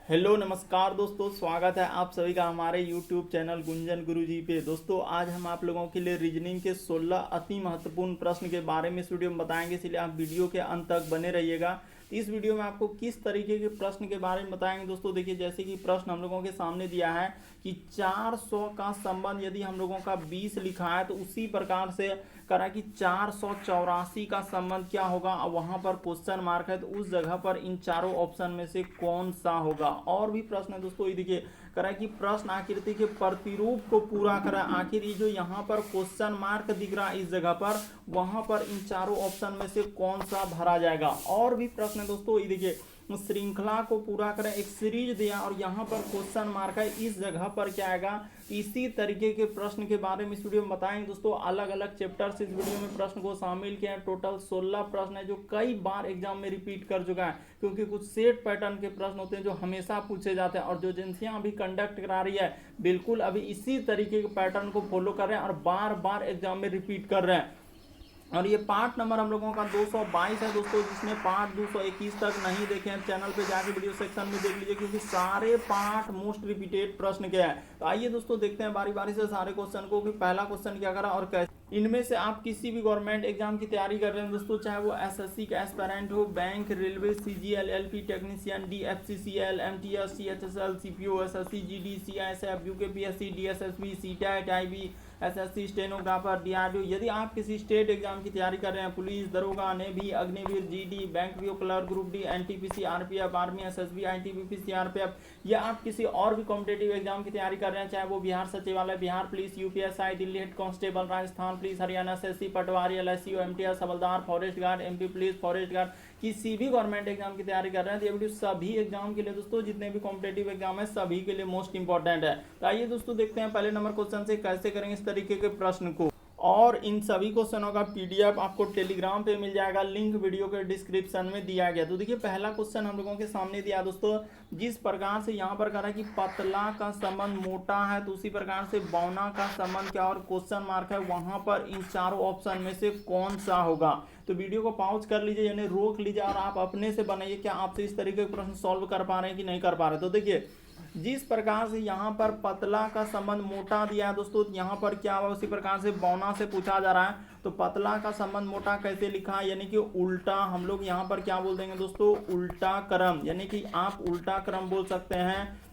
Hello नमस्कार दोस्तों, स्वागत है आप सभी का हमारे YouTube चैनल गुंजन गुरुजी पे। दोस्तों आज हम आप लोगों के लिए रीजनिंग के 16 अति महत्वपूर्ण प्रश्न के बारे में इस वीडियो में बताएंगे, इसलिए आप वीडियो के अंत तक बने रहिएगा। तो इस वीडियो में आपको किस तरीके के प्रश्न के बारे में बताएंगे दोस्तों। देखिए, जैसे कि प्रश्न हम लोगों के सामने दिया है कि 400 का संबंध यदि हम लोगों का 20 लिखा है तो उसी प्रकार से करा कि 484 का संबंध क्या होगा, और वहां पर क्वेश्चन मार्क है तो उस जगह पर इन चारों ऑप्शन में से कौन सा होगा। और भी प्रश्न है दोस्तों, ये देखिए करा कि प्रश्न आकृति के प्रतिरूप को पूरा करा। आखिर ये जो यहाँ पर क्वेश्चन मार्क दिख रहा है इस जगह पर, वहां पर इन चारों ऑप्शन में से कौन सा भरा जाएगा। और भी प्रश्न है दोस्तों, ये देखिए श्रृंखला को पूरा करें, एक सीरीज दिया और यहाँ पर क्वेश्चन मार्क है, इस जगह पर क्या आएगा। इसी तरीके के प्रश्न के बारे में इस वीडियो में बताएंगे दोस्तों। अलग अलग चैप्टर से इस वीडियो में प्रश्न को शामिल किया है। टोटल 16 प्रश्न है जो कई बार एग्जाम में रिपीट कर चुका है, क्योंकि कुछ सेट पैटर्न के प्रश्न होते हैं जो हमेशा पूछे जाते हैं, और जो एजेंसियां अभी कंडक्ट करा रही है बिल्कुल अभी इसी तरीके के पैटर्न को फॉलो कर रहे हैं और बार बार एग्जाम में रिपीट कर रहे हैं। और ये पार्ट नंबर हम लोगों का 222 है दोस्तों, जिसने पार्ट 221 तक नहीं देखे हैं चैनल पे जाके वीडियो सेक्शन में देख लीजिए, क्योंकि सारे पार्ट मोस्ट रिपीटेड प्रश्न के हैं। तो आइए दोस्तों देखते हैं बारी बारी से सारे क्वेश्चन को कि पहला क्वेश्चन क्या करा और कैसे। इनमें से आप किसी भी गवर्नमेंट एग्जाम की तैयारी कर रहे हैं दोस्तों, चाहे वो एसएससी का एस्पिरेंट हो, bank, railway, CGL, LP technician, DFCCL, MTS, CHSL, CPO, SSC, GD, CISF, UKPSC, DSSB, CTET, IB, SSC, stenographer, DRDO. यदि आप किसी स्टेट एग्जाम की तैयारी कर रहे हैं, पुलिस, दरोगा, navy, Agniveer, GD, bank PO, clerk, group D, NTPC, RPF, army, SSB, ITBP, CRPF, या आप किसी और भी कॉम्पिटेटिव एग्जाम की तैयारी कर रहे हैं, चाहे वो Bihar Sachivalaya, Bihar police, UPSI, Delhi head constable, Rajasthan police, Haryana SSC, पटवारी, एलआईसी, एमटीएस, हवलदार, forest guard, MP police, forest guard, किसी भी गवर्नमेंट एग्जाम की तैयारी कर रहे हैं तो ये वीडियो सभी एग्जाम के लिए दोस्तों, जितने भी कॉम्पिटेटिव एग्जाम है सभी के लिए मोस्ट इंपॉर्टेंट है। तो आइए दोस्तों देखते हैं पहले नंबर क्वेश्चन से कैसे करेंगे इस तरीके के प्रश्न को। और इन सभी क्वेश्चनों का पीडीएफ आपको टेलीग्राम पे मिल जाएगा, लिंक वीडियो के डिस्क्रिप्शन में दिया गया। तो देखिए पहला क्वेश्चन हम लोगों के सामने दिया दोस्तों, जिस प्रकार से यहाँ पर कहा कि पतला का संबंध मोटा है, तो उसी प्रकार से बौना का संबंध क्या और क्वेश्चन मार्क है, वहां पर इन चारों ऑप्शन में से कौन सा होगा। तो वीडियो को पॉज कर लीजिए, यानी रोक लीजिए और आप अपने से बनाइए क्या आपसे इस तरीके के प्रश्न सॉल्व कर पा रहे हैं कि नहीं कर पा रहे। तो देखिए जिस प्रकार से यहाँ पर पतला का संबंध मोटा दिया है दोस्तों, यहाँ पर क्या हुआ उसी प्रकार से बौना से पूछा जा रहा है। तो पतला का संबंध मोटा कैसे लिखा है, यानी कि उल्टा, हम लोग यहाँ पर क्या बोल देंगे दोस्तों, उल्टा क्रम, यानी कि आप उल्टा क्रम बोल सकते हैं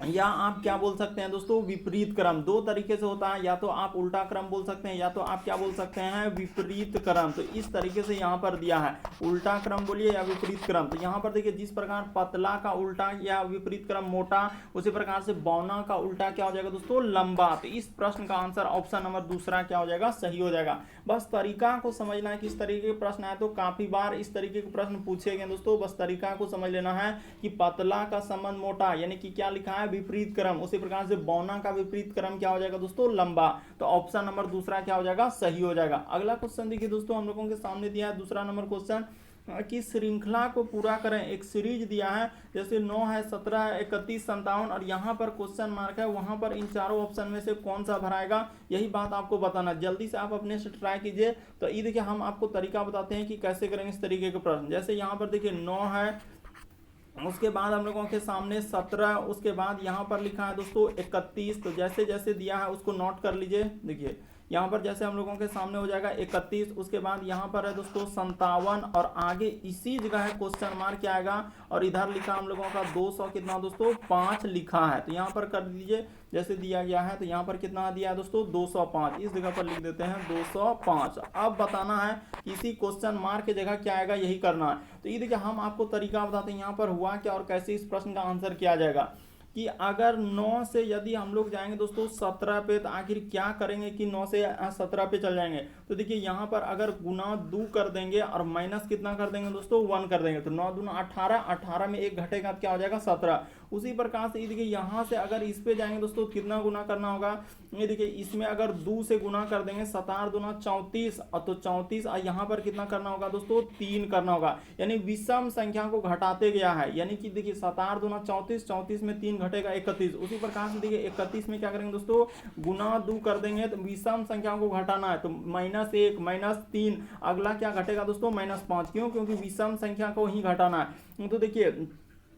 या आप क्या बोल सकते हैं दोस्तों, विपरीत क्रम। दो तरीके से होता है, या तो आप उल्टा क्रम बोल सकते हैं या तो आप क्या बोल सकते हैं, विपरीत क्रम। तो इस तरीके से यहाँ पर दिया है, उल्टा क्रम बोलिए या विपरीत क्रम। तो यहाँ पर देखिए जिस प्रकार पतला का उल्टा या विपरीत क्रम मोटा, उसी प्रकार से बौना का उल्टा क्या हो जाएगा दोस्तों, लंबा। तो इस प्रश्न का आंसर ऑप्शन नंबर दूसरा क्या हो जाएगा, सही हो जाएगा। बस तरीका को समझना है कि इस तरीके के प्रश्न आए तो काफी बार इस तरीके के प्रश्न पूछे गए दोस्तों, बस तरीका को समझ लेना है कि पतला का संबंध मोटा यानी कि क्या लिखा है, विपरीत क्रम। उसी प्रकार से बौना का विपरीत क्रम क्या हो जाएगा दोस्तों, लंबा। तो ऑप्शन नंबर दूसरा क्या हो जाएगा, सही हो जाएगा। अगला क्वेश्चन देखिए दोस्तों, हम लोगों के सामने दिया है दूसरा नंबर क्वेश्चन कि श्रृंखला को पूरा करें। एक सीरीज दिया है, जैसे 9 है, 17 है, 31, 57 और यहाँ पर क्वेश्चन मार्क है, वहां पर इन चारों ऑप्शन में से कौन सा भराएगा, यही बात आपको बताना। जल्दी से आप अपने से ट्राई कीजिए। तो ये देखिए हम आपको तरीका बताते हैं कि कैसे करेंगे इस तरीके के प्रश्न। जैसे यहाँ पर देखिए 9 है, उसके बाद हम लोगों के सामने 17, उसके बाद यहाँ पर लिखा है दोस्तों 31। तो जैसे जैसे दिया है उसको नोट कर लीजिए। देखिए यहाँ पर जैसे हम लोगों के सामने हो जाएगा 31, उसके बाद यहाँ पर है दोस्तों 57 और आगे इसी जगह है क्वेश्चन मार्क क्या आएगा, और इधर लिखा हम लोगों का 200 कितना दोस्तों, 5 लिखा है। तो यहाँ पर कर दीजिए जैसे दिया गया है। तो यहाँ पर कितना दिया है दोस्तों, 205, इस जगह पर लिख देते हैं 205। अब बताना है कि इसी क्वेश्चन मार्क की जगह क्या आएगा, यही करना है। तो ये देखिए हम आपको तरीका बताते हैं यहाँ पर हुआ क्या और कैसे इस प्रश्न का आंसर किया जाएगा। कि अगर 9 से यदि हम लोग जाएंगे दोस्तों 17 पे, तो आखिर क्या करेंगे कि 9 से 17 पे चल जाएंगे। तो देखिए यहाँ पर अगर गुना 2 कर देंगे और माइनस कितना कर देंगे दोस्तों, 1 कर देंगे। तो 9 दूना 18, 18 में 1 घटेगा क्या हो जाएगा, 17। उसी प्रकार से ये देखिए यहाँ से अगर इस पे जाएंगे दोस्तों, कितना गुना करना होगा, ये देखिए इसमें अगर 2 से गुना कर देंगे, 17 दूना 34, तो 34, और यहाँ पर कितना करना होगा दोस्तों, 3 करना होगा। यानी विषम संख्या को घटाते गया है, यानी कि देखिए 17 दूना 34, 34 में 3 घटेगा 31। उसी प्रकार से देखिए 31 में क्या करेंगे दोस्तों, गुना 2 कर देंगे, तो विषम संख्या को घटाना है। तो -1, -3, अगला क्या घटेगा दोस्तों, -5। क्यों, क्योंकि विषम संख्या को ही घटाना है। तो देखिए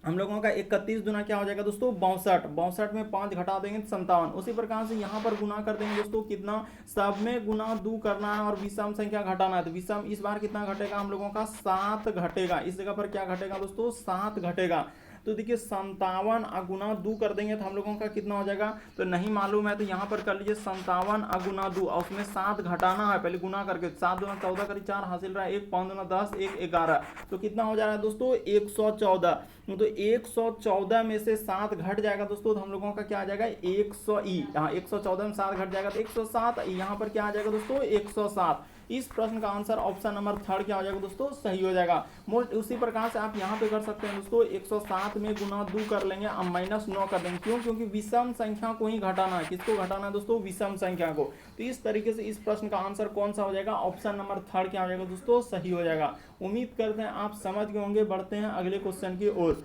हम लोगों का 31 दुना क्या हो जाएगा दोस्तों 62, 62 में 5 घटा देंगे तो 57। उसी प्रकार से यहाँ पर गुना कर देंगे दोस्तों, कितना सब में गुना दो करना है और विषम संख्या घटाना है, तो विषम इस बार कितना घटेगा हम लोगों का 7 घटेगा। इस जगह पर क्या घटेगा दोस्तों 7 घटेगा। तो देखिए 57 गुना दो कर देंगे तो हम लोगों का कितना हो जाएगा, तो नहीं मालूम है तो यहाँ पर कर लीजिए 57 गुना दो और उसमें 7 घटाना है, पहले गुना करके 7 दूना 14 करी 4 हासिल रहा है 1, 5 दूना 10, 1 11, तो कितना हो जा रहा है दोस्तों 114। तो 114 में से 7 घट जाएगा दोस्तों, तो हम लोगों का क्या आ जाएगा 100 ई, यहाँ 114 में 7 घट जाएगा तो 107, यहाँ पर क्या आ जाएगा दोस्तों 107। इस प्रश्न का आंसर ऑप्शन नंबर 3 क्या हो जाएगा दोस्तों सही हो जाएगा। मोस्ट उसी प्रकार से आप यहाँ पे कर सकते हैं दोस्तों, 107 में गुना 2 कर लेंगे और -9 कर देंगे, क्यों, क्योंकि विषम संख्या को ही घटाना है। किसको घटाना है दोस्तों विषम संख्या को। तो इस तरीके से इस प्रश्न का आंसर कौन सा हो जाएगा, ऑप्शन नंबर 3 क्या हो जाएगा दोस्तों सही हो जाएगा। उम्मीद करते हैं आप समझ गए होंगे। बढ़ते हैं अगले क्वेश्चन की ओर।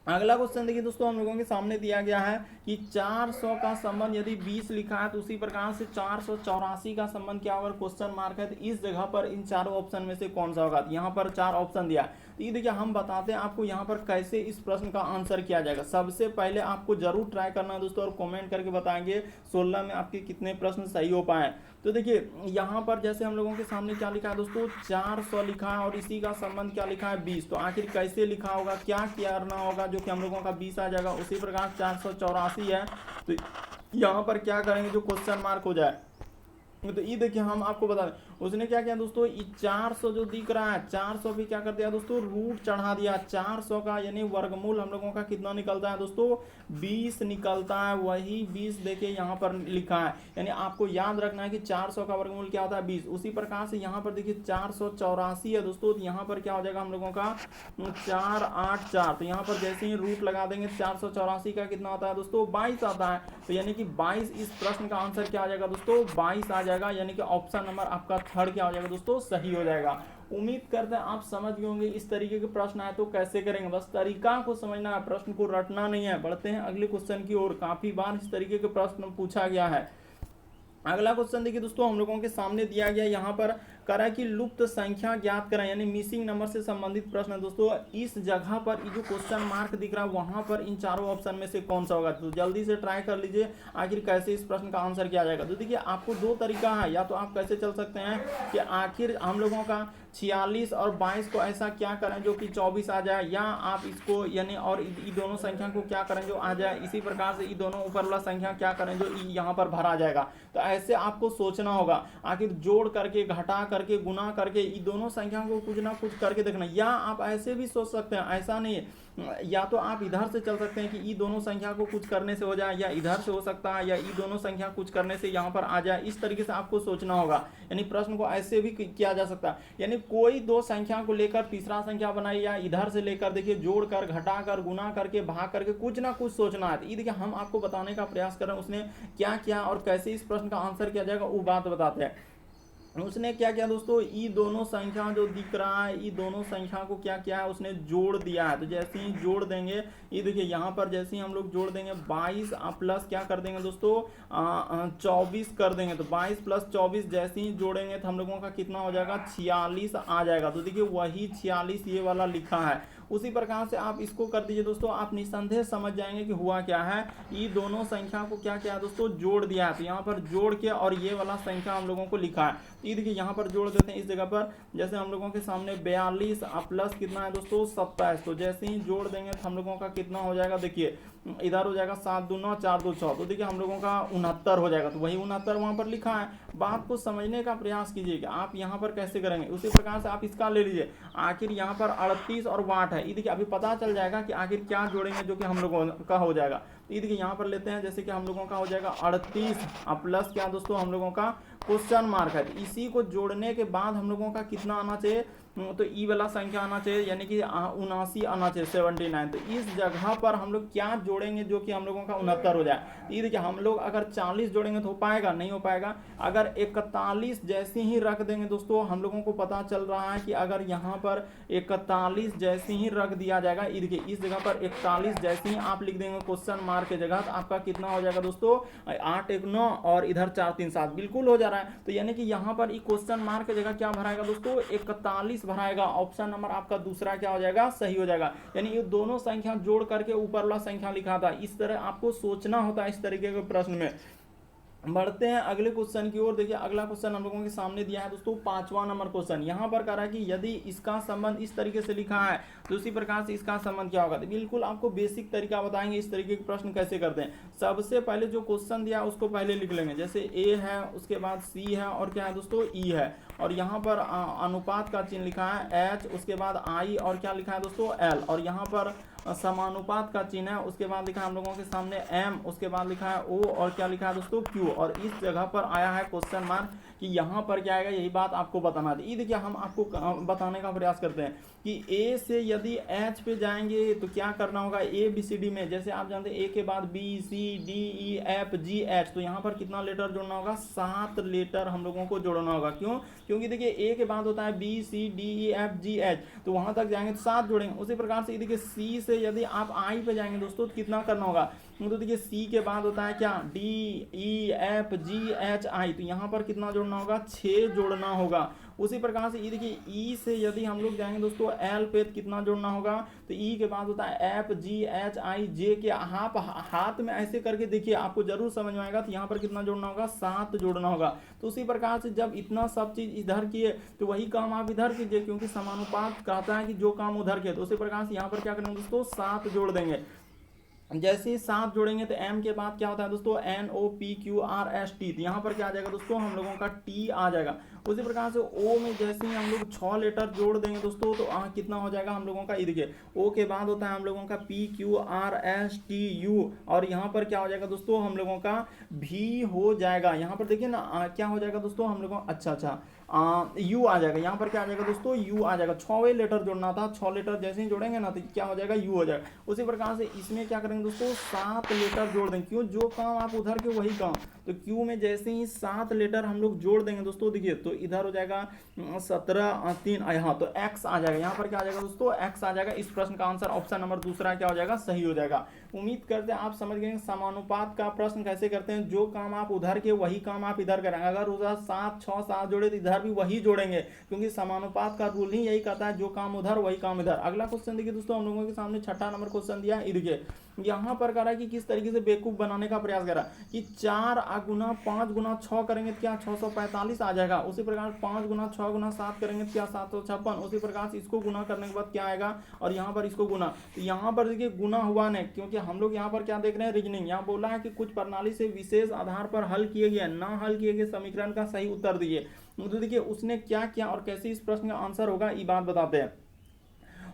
अगला क्वेश्चन देखिए दोस्तों, हम लोगों के सामने दिया गया है कि 400 का संबंध यदि 20 लिखा है तो उसी प्रकार से 484 का संबंध क्या होगा, क्वेश्चन मार्क है। तो इस जगह पर इन चारों ऑप्शन में से कौन सा होगा, यहाँ पर 4 ऑप्शन दिया है। तो ये देखिए हम बताते हैं आपको यहाँ पर कैसे इस प्रश्न का आंसर किया जाएगा। सबसे पहले आपको जरूर ट्राई करना है दोस्तों और कमेंट करके बताएंगे 16 में आपके कितने प्रश्न सही हो पाए। तो देखिए यहाँ पर जैसे हम लोगों के सामने क्या लिखा है दोस्तों 400 लिखा है और इसी का संबंध क्या लिखा है 20। तो आखिर कैसे लिखा होगा, क्या करना होगा जो कि हम लोगों का 20 आ जाएगा। उसी प्रकार 484 है तो यहाँ पर क्या करेंगे जो क्वेश्चन मार्क हो जाए। तो ये देखिए हम आपको बता दें उसने क्या किया दोस्तों, ये 400 जो दिख रहा है 400 भी क्या कर दिया दोस्तों रूट चढ़ा दिया। 400 का यानी वर्गमूल हम लोगों का कितना निकलता है दोस्तों 20 निकलता है। वही 20 देखिए यहाँ पर लिखा है, यानी आपको याद रखना है कि 400 का वर्गमूल क्या होता है 20। उसी प्रकार से यहाँ पर देखिए 484 है दोस्तों, तो यहाँ पर क्या हो जाएगा हम लोगों का 484। तो यहाँ पर जैसे ही रूट लगा देंगे 484 का कितना आता है दोस्तों 22 आता है। तो यानी कि 22 इस प्रश्न का आंसर क्या आ जाएगा दोस्तों 22 आ जाएगा, यानी कि ऑप्शन नंबर आपका 3 क्या हो जाएगा दोस्तों सही हो जाएगा। उम्मीद करते हैं आप समझ गए होंगे। इस तरीके के प्रश्न आए तो कैसे करेंगे, बस तरीका को समझना है, प्रश्न को रटना नहीं है। बढ़ते हैं अगले क्वेश्चन की ओर। काफी बार इस तरीके के प्रश्न पूछा गया है। अगला क्वेश्चन देखिए दोस्तों हम लोगों के सामने दिया गया यहाँ पर करा कि लुप्त संख्या ज्ञात करें, यानी मिसिंग नंबर से संबंधित प्रश्न है दोस्तों। इस जगह पर ये जो क्वेश्चन मार्क दिख रहा है वहां पर इन चारों ऑप्शन में से कौन सा होगा, तो जल्दी से ट्राई कर लीजिए आखिर कैसे इस प्रश्न का आंसर किया जाएगा। तो देखिए आपको दो तरीका है, या तो आप कैसे चल सकते हैं कि आखिर हम लोगों का 46 और 22 को ऐसा क्या करें जो कि 24 आ जाए, या आप इसको यानी और ये दोनों संख्या को क्या करें जो आ जाए। इसी प्रकार से ये दोनों ऊपर वाला संख्या क्या करें जो यहाँ पर भरा जाएगा। तो ऐसे आपको सोचना होगा, आखिर जोड़ करके घटा करके गुना करके ये दोनों संख्या को कुछ ना कुछ करके देखना। या आप ऐसे भी सोच सकते हैं, ऐसा नहीं है, या तो आप इधर से चल सकते हैं कि ये दोनों संख्या को कुछ करने से हो जाए, या इधर से हो सकता है, या ये दोनों संख्या कुछ करने से यहाँ पर आ जाए। इस तरीके से आपको सोचना होगा, यानी प्रश्न को ऐसे भी किया जा सकता है। यानी कोई दो संख्या को लेकर तीसरा संख्या बनाई, या इधर से लेकर देखिए जोड़कर घटाकर गुना करके भाग करके कुछ ना कुछ सोचना है। ये देखिए हम आपको बताने का प्रयास कर रहे हैं उसने क्या किया और कैसे इस प्रश्न का आंसर किया जाएगा वो बात बताते हैं। उसने क्या किया दोस्तों, ये दोनों संख्या जो दिख रहा है ये दोनों संख्या को क्या किया है उसने जोड़ दिया है। तो जैसे ही जोड़ देंगे ये देखिए यहाँ पर जैसे ही हम लोग जोड़ देंगे 22 प्लस क्या कर देंगे दोस्तों 24 कर देंगे। तो 22 प्लस 24 जैसे ही जोड़ेंगे तो हम लोगों का कितना हो जाएगा 46 आ जाएगा। तो देखिए वही 46 ये वाला लिखा है। उसी प्रकार से आप इसको कर दीजिए दोस्तों, आप निसंदेह समझ जाएंगे कि हुआ क्या है। ये दोनों संख्या को क्या किया दोस्तों जोड़ दिया है। तो यहाँ पर जोड़ के और ये वाला संख्या हम लोगों को लिखा है। ये देखिए यहाँ पर जोड़ देते हैं इस जगह पर, जैसे हम लोगों के सामने 42 प्लस कितना है दोस्तों 27। तो जैसे ही जोड़ देंगे तो हम लोगों का कितना हो जाएगा, देखिए इधर हो जाएगा 7 दूना 4 2 6। तो देखिए हम लोगों का 69 हो जाएगा। तो वही 69 वहां पर लिखा है। बात को समझने का प्रयास कीजिएगा आप यहाँ पर कैसे करेंगे। उसी प्रकार से आप इसका ले लीजिए, आखिर यहाँ पर 38 और 62 है। ये देखिए अभी पता चल जाएगा कि आखिर क्या जोड़ेंगे जो कि हम लोगों का हो जाएगा। तो ये देखिए यहाँ पर लेते हैं, जैसे कि हम लोगों का हो जाएगा 38 प्लस क्या दोस्तों हम लोगों का क्वेश्चन मार्क है। इसी को जोड़ने के बाद हम लोगों का कितना आना चाहिए, तो ई वाला संख्या आना चाहिए, यानी कि 79 आना चाहिए 79। तो इस जगह पर हम लोग क्या जोड़ेंगे जो कि हम लोगों का 69 हो जाए। ये देखिए हम लोग अगर 40 जोड़ेंगे तो हो पाएगा, नहीं हो पाएगा। अगर 41 जैसे ही रख देंगे दोस्तों, हम लोगों को पता चल रहा है कि अगर यहाँ पर 41 जैसे ही रख दिया जाएगा, ये देखिए इस जगह पर 41 जैसे ही आप लिख देंगे क्वेश्चन मार्क की जगह, तो आपका कितना हो जाएगा दोस्तों 8 1 9 और इधर 4 3 7 बिल्कुल हो जा रहा है। तो यानी कि यहाँ पर क्वेश्चन मार्क की जगह क्या भराएगा दोस्तों 41 भराएगा, ऑप्शन नंबर आपका दूसरा क्या हो जाएगा, सही हो जाएगा। यानी ये दोनों संख्या जोड़ करके ऊपर वाला संख्या लिखा था। इस तरह आपको सोचना होता है इस तरीके के प्रश्न में। बढ़ते हैं अगले क्वेश्चन की ओर। देखिए अगला क्वेश्चन हम लोगों के सामने दिया है दोस्तों 5वां नंबर क्वेश्चन। यहाँ पर कह रहा है कि यदि इसका संबंध इस तरीके से लिखा है तो उसी प्रकार से इसका संबंध क्या होगा। तो बिल्कुल आपको बेसिक तरीका बताएंगे इस तरीके के प्रश्न कैसे करते हैं। सबसे पहले जो क्वेश्चन दिया उसको पहले लिख लेंगे, जैसे ए है, उसके बाद सी है और क्या है दोस्तों, ई है। और यहाँ पर अनुपात का चिन्ह लिखा है एच, उसके बाद आई और क्या लिखा है दोस्तों, एल। और यहाँ पर समानुपात का चिन्ह है, उसके बाद लिखा है हम लोगों के सामने एम, उसके बाद लिखा है ओ और क्या लिखा है दोस्तों, क्यू। और इस जगह पर आया है क्वेश्चन मार्क कि यहाँ पर क्या आएगा, यही बात आपको बताना है। ये देखिए हम आपको बताने का प्रयास करते हैं कि ए से यदि एच पे जाएंगे तो क्या करना होगा, ए बी सी डी में जैसे आप जानते हैं ए के बाद B C D E F G H, तो यहाँ पर कितना लेटर जोड़ना होगा, 7 लेटर हम लोगों को जोड़ना होगा। क्यों, क्योंकि देखिए ए के बाद होता है B C D E F G H, तो वहां तक जाएंगे तो 7 जोड़ेंगे। उसी प्रकार से देखिए सी से यदि आप आई पे जाएंगे दोस्तों तो कितना करना होगा, तो देखिए सी के बाद होता है क्या, D E F G H I, तो यहाँ पर कितना जोड़ना होगा, 6 जोड़ना होगा। उसी प्रकार से ये देखिए ई से यदि हम लोग जाएंगे दोस्तों एल पे तो कितना जोड़ना होगा, तो ई के बाद होता है एफ जी एच आई जे के, आप हाथ में ऐसे करके देखिए आपको जरूर समझ में आएगा। तो यहाँ पर कितना जोड़ना होगा, 7 जोड़ना होगा। तो उसी प्रकार से जब इतना सब चीज इधर किए तो वही काम आप इधर कीजिए, क्योंकि समानुपात कहता है कि जो काम उधर किए। तो उसी प्रकार से यहाँ पर क्या करेंगे दोस्तों, 7 जोड़ देंगे। जैसे ही 7 जोड़ेंगे तो m के बाद क्या होता है दोस्तों, N O P Q R S T, तो यहाँ पर क्या आ जाएगा दोस्तों, हम लोगों का टी आ जाएगा। उसी प्रकार से ओ में जैसे ही हम लोग 6 लेटर जोड़ देंगे दोस्तों तो कितना हो जाएगा हम लोगों का, ये देखिए ओ के बाद होता है हम लोगों का P Q R S T U, और यहाँ पर क्या हो जाएगा दोस्तों, हम लोगों का भी हो जाएगा। यहाँ पर देखिए ना क्या हो जाएगा दोस्तों, हम लोगों अच्छा यू आ जाएगा। यहाँ पर क्या आ जाएगा दोस्तों, यू आ जाएगा। 6 लेटर जोड़ना था, 6 लेटर जैसे ही जोड़ेंगे ना तो क्या हो जाएगा, यू हो जाएगा। उसी प्रकार से इसमें क्या करेंगे दोस्तों, 7 लेटर जोड़ देंगे। क्यों, जो काम आप उधर के वही काम, तो क्यू में जैसे ही 7 लेटर हम लोग जोड़ देंगे दोस्तों, देखिए तो इधर हो जाएगा 17 3 यहाँ, तो एक्स आ जाएगा। यहाँ पर क्या आ जाएगा दोस्तों, एक्स आ जाएगा। इस प्रश्न का आंसर ऑप्शन नंबर दूसरा क्या हो जाएगा, सही हो जाएगा। उम्मीद करते हैं आप समझ गए समानुपात का प्रश्न कैसे करते हैं। जो काम आप उधर के वही काम आप इधर करेंगे। अगर उधर 7 6 7 जोड़े तो इधर भी वही जोड़ेंगे, क्योंकि समानुपात का रूल ही यही कहता है, जो काम उधर वही काम इधर। अगला क्वेश्चन देखिए दोस्तों, हम लोगों के सामने 6ठा नंबर क्वेश्चन दिया है। देखिए यहाँ पर कह रहा है कि किस तरीके से बेवकूफ बनाने का प्रयास करा कि 4 गुना 5 गुना 6 करेंगे तो क्या 645 आ जाएगा। उसी प्रकार 5 गुना 6 गुना 7 करेंगे तो क्या 756। उसी प्रकार से इसको गुना करने के बाद क्या आएगा, और यहाँ पर इसको गुना, तो यहाँ पर देखिए गुना हुआ नहीं, क्योंकि हम लोग यहाँ पर क्या देख रहे हैं, रीजनिंग। यहाँ बोला है कि कुछ प्रणाली से विशेष आधार पर हल किए गए ना हल किए गए समीकरण का सही उत्तर दिए। तो देखिए उसने क्या किया और कैसे इस प्रश्न का आंसर होगा ये बात बताते हैं।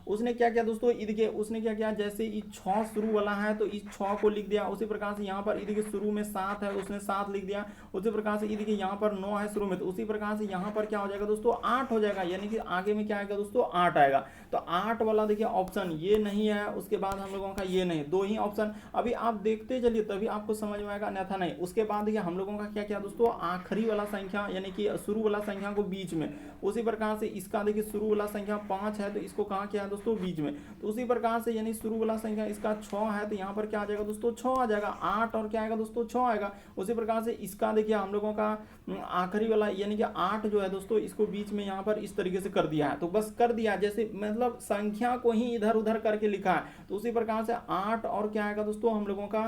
उसने क्या किया दोस्तों, ये देखिए उसने क्या किया, जैसे ये 6 शुरू वाला है तो इस 6 को लिख दिया। उसी प्रकार से यहाँ पर ये देखिए शुरू में 7 है, उसने 7 लिख दिया। उसी प्रकार से ये देखिए यहाँ पर 9 है शुरू में, तो उसी प्रकार से यहाँ पर क्या हो जाएगा दोस्तों, 8 हो जाएगा। यानी कि आगे में क्या आएगा दोस्तों, 8 आएगा। तो 8 वाला देखिए ऑप्शन ये नहीं है, उसके बाद हम लोगों का ये नहीं, 2 ही ऑप्शन। अभी आप देखते चलिए तभी आपको समझ में आएगा, अन्यथा नहीं। उसके बाद देखिए हम लोगों का क्या किया दोस्तों, आखिरी वाला संख्या यानी कि शुरू वाला संख्या को बीच में। उसी प्रकार से इसका देखिए शुरू वाला संख्या 5 है तो इसको कहाँ किया दोस्तों, बीच में। तो उसी प्रकार से यानी शुरू वाला संख्या इसका 6 है तो यहाँ पर क्या आ जाएगा दोस्तों, 6 आ जाएगा। 8 और क्या आएगा दोस्तों, 6 आएगा। उसी प्रकार से इसका देखिए हम लोगों का आखिरी वाला यानी कि 8 जो है दोस्तों, इसको बीच में यहाँ पर इस तरीके से कर दिया है। तो बस कर दिया, जैसे मतलब संख्या को ही इधर उधर करके लिखा है। तो उसी प्रकार से 8 और क्या आएगा दोस्तों, हम लोगों का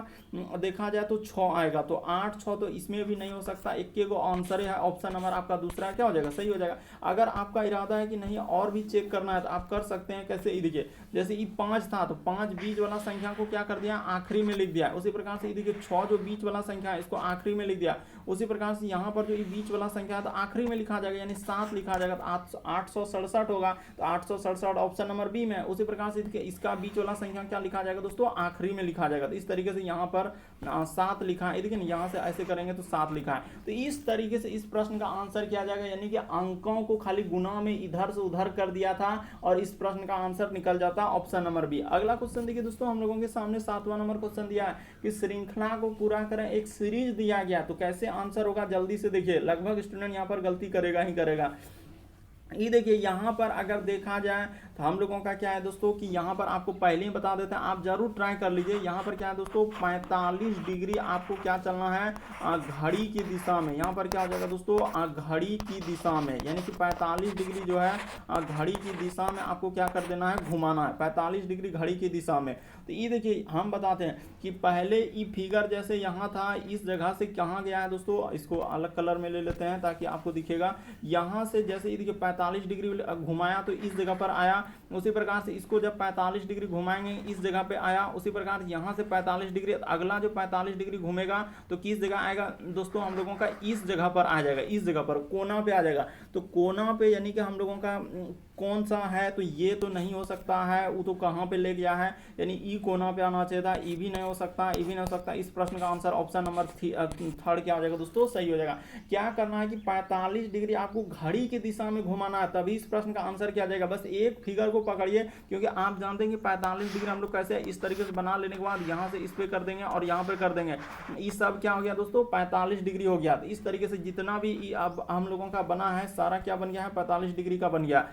देखा जाए तो 6 आएगा। तो 8 6 तो इसमें भी नहीं हो सकता, एक को आंसर है। ऑप्शन नंबर आपका दूसरा क्या हो जाएगा, सही हो जाएगा। अगर आपका इरादा है कि नहीं और भी चेक करना है तो आप कर सकते हैं। कैसे, ये देखिए जैसे ये 5 था तो 5 बीच वाला संख्या को क्या कर दिया, आखिरी में लिख दिया। उसी प्रकार से ये देखिए 6 जो बीच वाला संख्या है इसको आखिरी में लिख दिया। उसी प्रकार से यहाँ पर जो ये बीच वाला संख्या है तो आखिरी में लिखा जाएगा, यानी 7 लिखा जाएगा। तो 867 होगा, तो 867 ऑप्शन नंबर बी में। उसी प्रकार से इसका बीच वाला संख्या क्या लिखा जाएगा दोस्तों, आखिरी में लिखा जाएगा। तो इस तरीके से यहाँ पर 7 लिखा है, देखिए यहाँ से ऐसे करेंगे तो 7 लिखा है। तो इस तरीके से इस प्रश्न का आंसर किया जाएगा, यानी कि अंकों को खाली गुना में इधर से उधर कर दिया था और इस प्रश्न का आंसर निकल जाता ऑप्शन नंबर बी। अगला क्वेश्चन देखिए दोस्तों, हम लोगों के सामने 7वां नंबर क्वेश्चन दिया है कि श्रृंखला को पूरा करें, एक सीरीज दिया गया। तो कैसे आंसर होगा जल्दी से देखिए, लगभग स्टूडेंट यहाँ पर गलती करेगा ही करेगा। ये देखिए यहाँ पर अगर देखा जाए तो हम लोगों का क्या है दोस्तों कि यहाँ पर आपको पहले ही बता देते हैं, आप जरूर ट्राई कर लीजिए। यहाँ पर क्या है दोस्तों 45 डिग्री आपको क्या चलना है घड़ी की दिशा में। यहाँ पर क्या हो जाएगा दोस्तों घड़ी की दिशा में, यानी कि 45 डिग्री जो है घड़ी की दिशा में आपको क्या कर देना है, घुमाना है 45 डिग्री घड़ी की दिशा में। तो ये देखिए हम बताते हैं कि पहले ये फिगर जैसे यहाँ था, इस जगह से कहाँ गया है दोस्तों, इसको अलग कलर में ले लेते हैं ताकि आपको दिखेगा। यहाँ से जैसे ये देखिए 45 डिग्री घुमाया तो इस जगह पर आया, उसी प्रकार से इसको जब 45 डिग्री घुमाएंगे इस जगह पे आया, उसी प्रकार यहाँ से 45 डिग्री, अगला जो 45 डिग्री घूमेगा तो किस जगह आएगा दोस्तों, हम लोगों का इस जगह पर आ जाएगा, इस जगह पर कोना पे आ जाएगा। तो कोना पे यानी कि हम लोगों का कौन सा है, तो ये तो नहीं हो सकता है, वो तो कहाँ पे ले गया है, यानी ई कोना पे आना चाहिए था, ई भी नहीं हो सकता, ई भी नहीं हो सकता। इस प्रश्न का आंसर ऑप्शन नंबर थर्ड क्या हो जाएगा दोस्तों, सही हो जाएगा। क्या करना है कि 45 डिग्री आपको घड़ी की दिशा में घुमाना है, तभी इस प्रश्न का आंसर क्या आ जाएगा। बस एक फिगर को पकड़िए, क्योंकि आप जानते हैं कि 45 डिग्री हम लोग कैसे इस तरीके से बना लेने के बाद यहाँ से इस पे कर देंगे और यहाँ पे कर देंगे, ये सब क्या हो गया दोस्तों 45 डिग्री हो गया। तो इस तरीके से जितना भी अब हम लोगों का बना है सारा क्या बन गया है, 45 डिग्री का बन गया।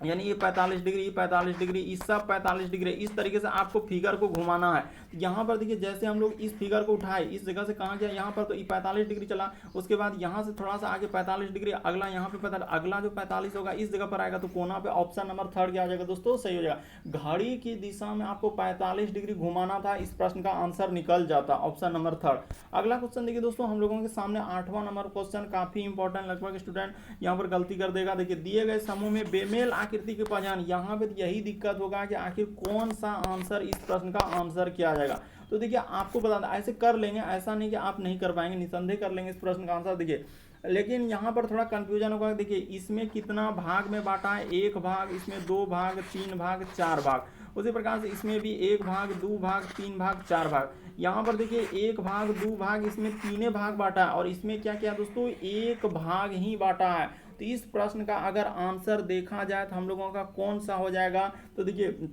यानी ये 45 डिग्री, 45 डिग्री, इस सब 45 डिग्री, इस तरीके से आपको फिगर को घुमाना है। यहाँ पर देखिए जैसे हम लोग इस फिगर को उठाए, इस जगह से कहाँ गया यहाँ पर, तो ये 45 डिग्री चला, उसके बाद यहाँ से थोड़ा सा आगे 45 डिग्री, अगला यहाँ पे 45, अगला जो 45 होगा इस जगह पर आएगा, तो कोना पे ऑप्शन नंबर थर्ड क्या आ जाएगा दोस्तों, सही हो जाएगा। घड़ी की दिशा में आपको 45 डिग्री घुमाना था, इस प्रश्न का आंसर निकल जाता, ऑप्शन नंबर थर्ड। अगला क्वेश्चन देखिए दोस्तों, हम लोगों के सामने 8वां नंबर क्वेश्चन, काफी इंपॉर्टेंट, लगभग स्टूडेंट यहाँ पर गलती कर देगा। देखिए दिए गए समूह में बेमेल आकृति की पहचान, यहाँ पे यही दिक्कत होगा कि आखिर कौन सा आंसर, इस प्रश्न का आंसर क्या आ जाएगा। तो देखिए आपको बता दें, ऐसे कर लेंगे, ऐसा नहीं कि आप नहीं कर पाएंगे, निसंदेह कर लेंगे इस प्रश्न का आंसर। देखिए लेकिन यहाँ पर थोड़ा कंफ्यूजन होगा। देखिए इसमें कितना भाग में बांटा है, एक भाग, इसमें दो भाग, तीन भाग, चार भाग। उसी प्रकार से इसमें भी एक भाग, दो भाग, तीन भाग, चार भाग। यहाँ पर देखिए एक भाग, दो भाग, इसमें तीन भाग बांटा है, और इसमें क्या किया दोस्तों, एक भाग ही बांटा है। तो इस प्रश्न का अगर आंसर देखा जाए तो हम लोगों का कौन सा हो जाएगा, तो देखिए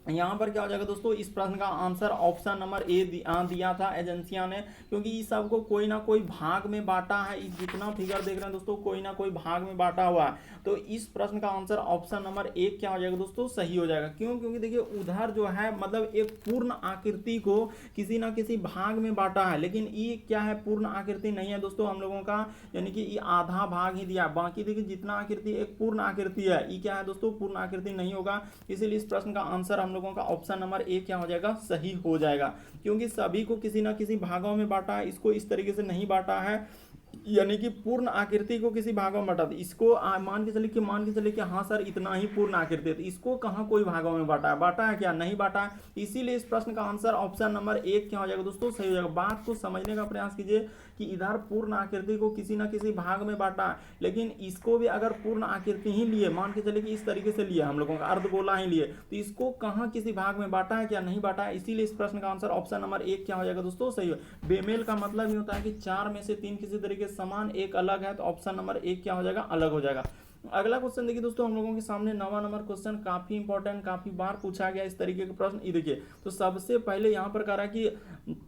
यहाँ पर क्या हो जाएगा दोस्तों, इस प्रश्न का आंसर ऑप्शन नंबर ए दिया था एजेंसियां ने, क्योंकि इस सबको कोई ना कोई भाग में बांटा है। इस जितना फिगर देख रहे हैं दोस्तों, कोई ना कोई भाग में बांटा हुआ है। तो इस प्रश्न का आंसर ऑप्शन नंबर एक क्या हो जाएगा दोस्तों, सही हो जाएगा। क्यों, क्योंकि देखिए उधर जो है मतलब एक पूर्ण आकृति को किसी ना किसी भाग में बांटा है, लेकिन ये क्या है, पूर्ण आकृति नहीं है दोस्तों हम लोगों का, यानी कि ये आधा भाग ही दिया। बाकी देखिए जितना आकृति एक पूर्ण आकृति है, ये क्या है दोस्तों, पूर्ण आकृति नहीं होगा। इसीलिए इस प्रश्न का आंसर हम लोगों का ऑप्शन नंबर ए क्या हो जाएगा, सही हो जाएगा। क्योंकि सभी को किसी ना किसी भागों में बांटा है, इसको इस तरीके से नहीं बांटा है, यानी कि पूर्ण आकृति को किसी भागों में बांटा। इसको मान के चलिए कि हाँ सर इतना ही पूर्ण आकृति है, तो इसको कहाँ कोई भागों में बांटा है क्या, नहीं बांटा है। इसीलिए इस प्रश्न का आंसर ऑप्शन नंबर एक क्या हो जाएगा दोस्तों, सही हो जाएगा। बात को समझने का प्रयास कीजिए कि इधर पूर्ण आकृति को किसी ना किसी भाग में बांटा है, लेकिन इसको भी अगर पूर्ण आकृति ही लिए, मान के चलिए कि इस तरीके से लिए हम लोगों का अर्धगोला ही लिए, तो इसको कहाँ किसी भाग में बांटा है क्या, नहीं बांटा है। इसीलिए इस प्रश्न का आंसर ऑप्शन नंबर एक क्या हो जाएगा दोस्तों, सही हो। बेमेल का मतलब ही होता है कि चार में से तीन किसी तरीके समान, एक अलग है, तो ऑप्शन नंबर एक क्या हो जाएगा, अलग हो जाएगा। अगला क्वेश्चन देखिए दोस्तों, हम लोगों के सामने 9वां नंबर क्वेश्चन, काफी इंपॉर्टेंट, काफी बार पूछा गया इस तरीके के प्रश्न। ये देखिए तो सबसे पहले यहाँ पर कह रहा है कि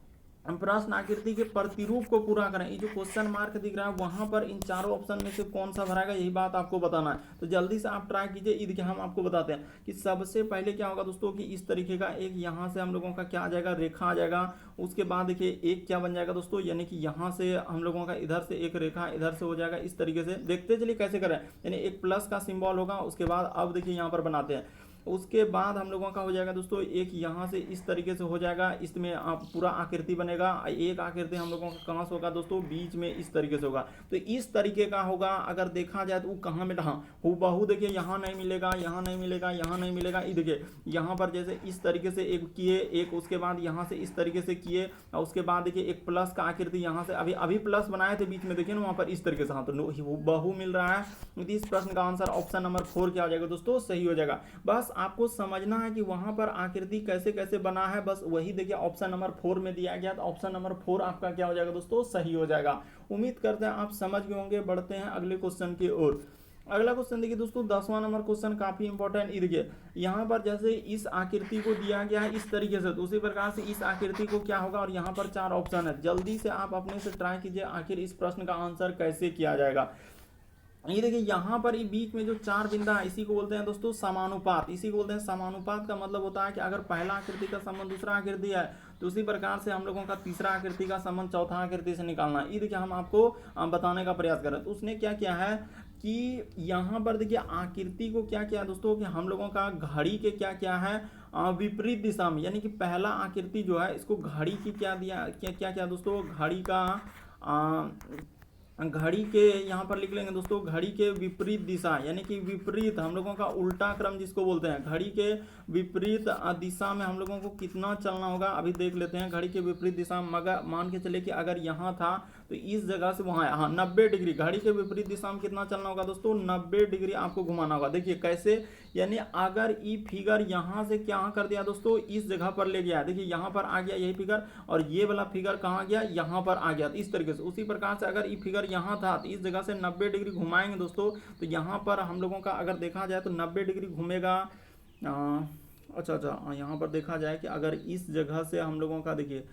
प्रश्न आकृति के प्रतिरूप को पूरा करें। ये जो क्वेश्चन मार्क दिख रहा है वहां पर इन चारों ऑप्शन में से कौन सा भराएगा, यही बात आपको बताना है। तो जल्दी से आप ट्राई कीजिए। ये देखिए हम आपको बताते हैं कि सबसे पहले क्या होगा दोस्तों, कि इस तरीके का एक यहाँ से हम लोगों का क्या आ जाएगा, रेखा आ जाएगा। उसके बाद देखिए एक क्या बन जाएगा दोस्तों, यानी कि यहाँ से हम लोगों का इधर से एक रेखा इधर से हो जाएगा। इस तरीके से देखते चलिए कैसे करें, यानी एक प्लस का सिंबल होगा। उसके बाद अब देखिए यहाँ पर बनाते हैं, उसके बाद हम लोगों का हो जाएगा दोस्तों एक यहाँ से इस तरीके से हो जाएगा, इसमें पूरा आकृति बनेगा। एक आकृति हम लोगों का कहाँ से होगा दोस्तों, बीच में इस तरीके से होगा। तो इस तरीके का होगा। अगर देखा जाए तो वो कहाँ में, हाँ हूबहू देखिए यहाँ नहीं मिलेगा, यहाँ नहीं मिलेगा, यहाँ नहीं मिलेगा। ये देखिए यहाँ पर जैसे इस तरीके से एक किए, एक उसके बाद यहाँ से इस तरीके से किए, और उसके बाद देखिए एक प्लस का आकृति यहाँ से अभी प्लस बनाए थे बीच में, देखिए ना वहाँ पर इस तरीके से, हाँ तो हूबहू मिल रहा है। इस प्रश्न का आंसर ऑप्शन नंबर 4 क्या हो जाएगा दोस्तों, सही हो जाएगा। बस आपको समझना है कि वहां पर आकृति कैसे कैसे बना है, बस वही देखिए ऑप्शन नंबर 4 में दिया गया। तो ऑप्शन नंबर 4 आपका क्या हो जाएगा दोस्तों, सही हो जाएगा। उम्मीद करते हैं आप समझ गए होंगे। बढ़ते हैं अगले क्वेश्चन की ओर। अगला क्वेश्चन देखिए दोस्तों, 10वां नंबर क्वेश्चन, काफी इंपॉर्टेंट। देखिए यहाँ पर जैसे इस आकृति को दिया गया है इस तरीके से, तो उसी प्रकार से इस आकृति को क्या होगा, और यहाँ पर 4 ऑप्शन है। जल्दी से आप अपने से ट्राई कीजिए आखिर इस प्रश्न का आंसर कैसे किया जाएगा। ये देखिए यहाँ पर ये बीच में जो चार बिंदा है इसी को बोलते हैं दोस्तों समानुपात। इसी को बोलते हैं समानुपात। का मतलब होता है कि अगर पहला आकृति का संबंध दूसरा आकृति है तो उसी प्रकार से हम लोगों का तीसरा आकृति का संबंध चौथा आकृति से निकालना है। ये देखिए हम आपको बताने का प्रयास कर रहे हैं। तो उसने क्या किया है कि यहाँ पर देखिए आकृति को क्या किया दोस्तों कि हम लोगों का घड़ी के क्या क्या है विपरीत दिशा में, यानी कि पहला आकृति जो है इसको घड़ी की क्या दिया क्या क्या दोस्तों घड़ी का घड़ी के यहाँ पर लिख लेंगे दोस्तों घड़ी के विपरीत दिशा, यानी कि विपरीत हम लोगों का उल्टा क्रम जिसको बोलते हैं। घड़ी के विपरीत दिशा में हम लोगों को कितना चलना होगा अभी देख लेते हैं। घड़ी के विपरीत दिशा मगर मान के चले कि अगर यहाँ था तो इस जगह से वहाँ, हाँ 90 डिग्री। घड़ी के विपरीत दिशा में कितना चलना होगा दोस्तों 90 डिग्री आपको घुमाना होगा। देखिए कैसे, यानी अगर ये फिगर यहाँ से क्या कर दिया दोस्तों इस जगह पर ले गया, देखिए यहाँ पर आ गया यही फिगर और ये वाला फिगर कहाँ गया यहाँ पर आ गया। तो इस तरीके से उसी प्रकार से अगर ये फिगर यहाँ था तो इस जगह से 90 डिग्री घुमाएंगे दोस्तों तो यहाँ पर हम लोगों का अगर देखा जाए तो 90 डिग्री घूमेगा। अच्छा यहाँ पर देखा जाए कि अगर इस जगह से हम लोगों का देखिए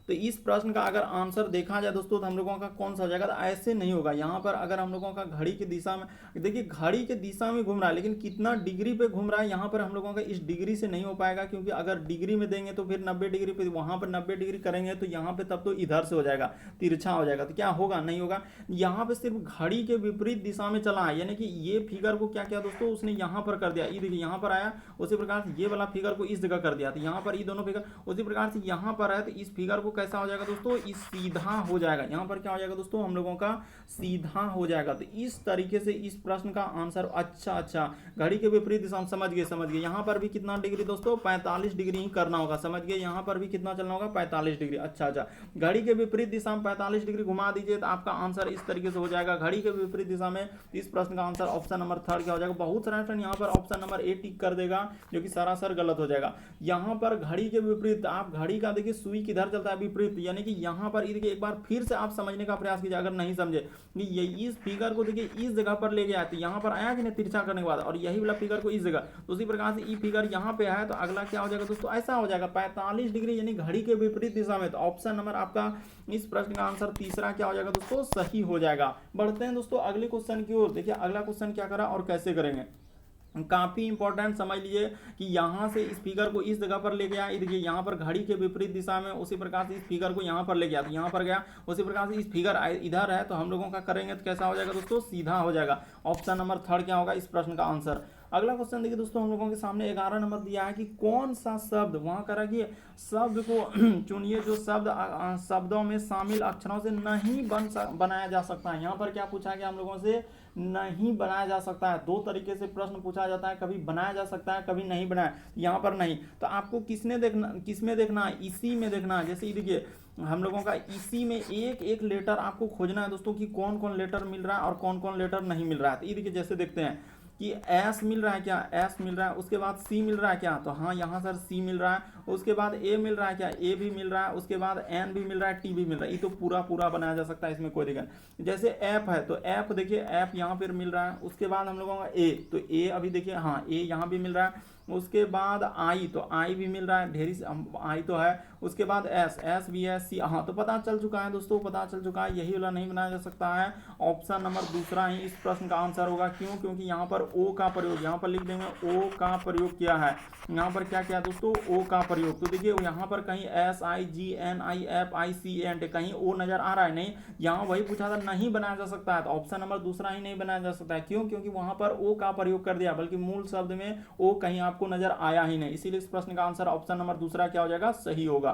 तो इस प्रश्न का अगर आंसर देखा जाए दोस्तों तो हम लोगों का कौन सा हो जाएगा, तो ऐसे नहीं होगा। यहाँ पर अगर हम लोगों का घड़ी की दिशा में देखिए घड़ी के दिशा में घूम रहा है लेकिन कितना डिग्री पे घूम रहा है यहाँ पर हम लोगों का इस डिग्री से नहीं हो पाएगा, क्योंकि अगर डिग्री में देंगे तो फिर 90 डिग्री पे वहाँ पर 90 डिग्री करेंगे तो यहाँ पे तब तो इधर से हो जाएगा तिरछा हो जाएगा, तो क्या होगा नहीं होगा। यहाँ पे सिर्फ घड़ी के विपरीत दिशा में चला है, यानी कि ये फिगर को क्या किया दोस्तों उसने यहाँ पर कर दिया। ये देखिए यहाँ पर आया, उसी प्रकार से ये वाला फिगर को इस जगह कर दिया, तो यहाँ पर ये दोनों फिगर उसी प्रकार से यहाँ पर है तो इस फिगर को कैसा हो जाएगा दोस्तों इस सीधा हो जाएगा। यहाँ पर क्या हो जाएगा दोस्तों हम लोगों का सीधा हो जाएगा। तो इस तरीके से इस प्रश्न का आंसर अच्छा घड़ी के विपरीत दिशा में समझ गए। यहाँ पर भी कितना डिग्री दोस्तों 45 डिग्री ही करना होगा, समझ गए। यहाँ पर भी कितना चलना होगा 45 डिग्री। अच्छा घड़ी के विपरीत दिशा में 45 डिग्री घुमा दीजिए तो आपका आंसर इस तरीके से हो जाएगा घड़ी के विपरीत दिशा में। इस प्रश्न का आंसर ऑप्शन नंबर 3 क्या हो जाएगा। बहुत सारा फ्रेंड यहाँ पर ऑप्शन नंबर ए टिक कर देगा जो कि सरासर गलत हो जाएगा। यहाँ पर घड़ी के विपरीत आप घड़ी का देखिए सुई किधर चलता है विपरीत, यानी कि यहाँ पर देखिए एक बार फिर से आप समझने का प्रयास कीजिए अगर नहीं समझे। ये इस फिगर को देखिए इस जगह पर ले गया, तो यहाँ पर आया कि नहीं तिरछा करने के बाद, और यही वाला फिगर को इस जगह, तो उसी प्रकार से ये फिगर यहाँ पे है तो अगला क्या हो जाएगा दोस्तों ऐसा हो जाएगा 45 डिग्री, यानी घड़ी के विपरीत दिशा में। तो ऑप्शन नंबर आपका इस प्रश्न का आंसर तीसरा क्या हो जाएगा दोस्तों सही हो जाएगा। बढ़ते हैं दोस्तों अगले क्वेश्चन की ओर। देखिए अगला क्वेश्चन क्या करा और कैसे करेंगे, काफी इंपॉर्टेंट समझ लीजिए कि यहाँ से इस फिगर को इस जगह पर ले गया, देखिए यहाँ पर घड़ी के विपरीत दिशा में, उसी प्रकार से इस फिगर को यहाँ पर ले गया तो यहाँ पर गया, उसी प्रकार से इस फिगर इधर है तो हम लोगों का करेंगे तो कैसा हो जाएगा दोस्तों सीधा हो जाएगा। ऑप्शन नंबर 3 क्या होगा इस प्रश्न का आंसर। अगला क्वेश्चन देखिए दोस्तों हम लोगों के सामने 11 नंबर दिया है कि कौन सा शब्द, वहां करा कि शब्द को चुनिए जो शब्द शब्दों में शामिल अक्षरों से नहीं बनाया जा सकता है। यहाँ पर क्या पूछा गया हम लोगों से, नहीं बनाया जा सकता है। दो तरीके से प्रश्न पूछा जाता है, कभी बनाया जा सकता है कभी नहीं बनाया, यहाँ पर नहीं। तो आपको किसमें देखना है, इसी में देखना है। जैसे देखिए हम लोगों का इसी में एक एक लेटर आपको खोजना है दोस्तों कि कौन कौन लेटर मिल रहा है और कौन कौन लेटर नहीं मिल रहा है। तो ये देखिए जैसे देखते हैं कि एस मिल रहा है क्या, एस मिल रहा है, उसके बाद सी मिल रहा है क्या, तो हाँ यहाँ सर सी मिल रहा है, उसके बाद ए मिल रहा है क्या, ए भी मिल रहा है, उसके बाद एन भी मिल रहा है, टी भी मिल रहा है। ये तो पूरा बनाया जा सकता है, इसमें कोई दिक्कत। जैसे एफ है तो एफ देखिए एफ यहाँ पर मिल रहा है, उसके बाद हम लोगों का ए, तो ए अभी देखिए हाँ ए यहाँ भी मिल रहा है, उसके बाद आई तो आई भी मिल रहा है, ढेरी आई तो है, उसके बाद एस, एस भी है, सी, हाँ तो पता चल चुका है दोस्तों, पता चल चुका है यही वाला नहीं बनाया जा सकता है। ऑप्शन नंबर दूसरा ही इस प्रश्न का आंसर होगा। क्यों, क्योंकि यहाँ पर ओ का प्रयोग, यहाँ पर लिख देंगे ओ का प्रयोग किया है। यहाँ पर क्या किया दोस्तों ओ का प्रयोग, तो देखिए यहाँ पर कहीं S I G N I F I C N कहीं ओ नजर आ रहा है, नहीं, यहाँ वही पूछा था नहीं बनाया जा सकता है, तो ऑप्शन नंबर दूसरा ही नहीं बनाया जा सकता है। क्यों, क्योंकि वहां पर ओ का प्रयोग कर दिया, बल्कि मूल शब्द में ओ कहीं आपको नजर आया ही नहीं, इसीलिए इस प्रश्न का आंसर ऑप्शन नंबर दूसरा क्या हो जाएगा सही होगा।